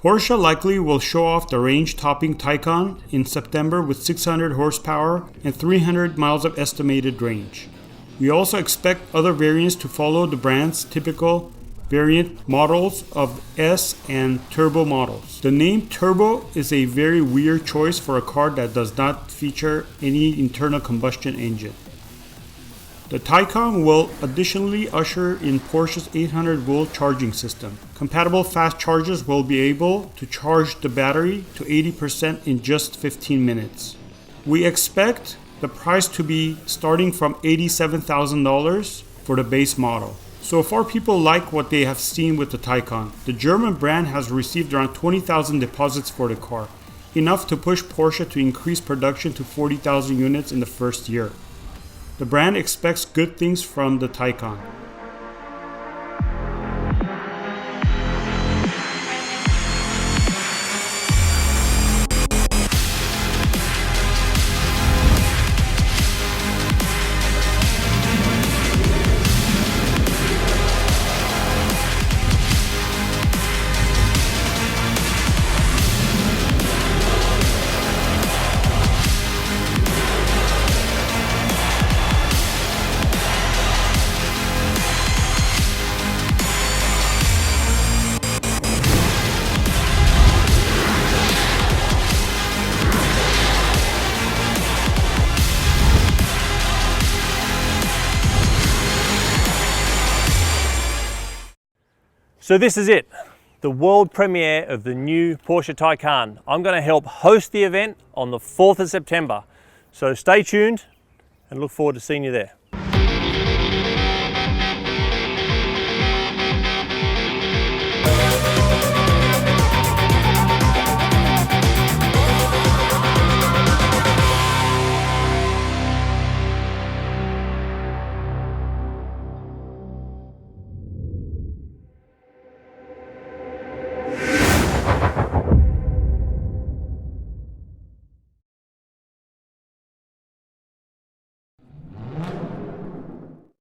Porsche likely will show off the range-topping Taycan in September with 600 horsepower and 300 miles of estimated range. We also expect other variants to follow the brand's typical variant models of S and Turbo models. The name Turbo is a very weird choice for a car that does not feature any internal combustion engine. The Taycan will additionally usher in Porsche's 800-volt charging system. Compatible fast chargers will be able to charge the battery to 80% in just 15 minutes. We expect the price to be starting from $87,000 for the base model. So far, people like what they have seen with the Taycan. The German brand has received around 20,000 deposits for the car, enough to push Porsche to increase production to 40,000 units in the first year. The brand expects good things from the Taycan. So this is it, the world premiere of the new Porsche Taycan. I'm going to help host the event on the 4th of September. So stay tuned and look forward to seeing you there.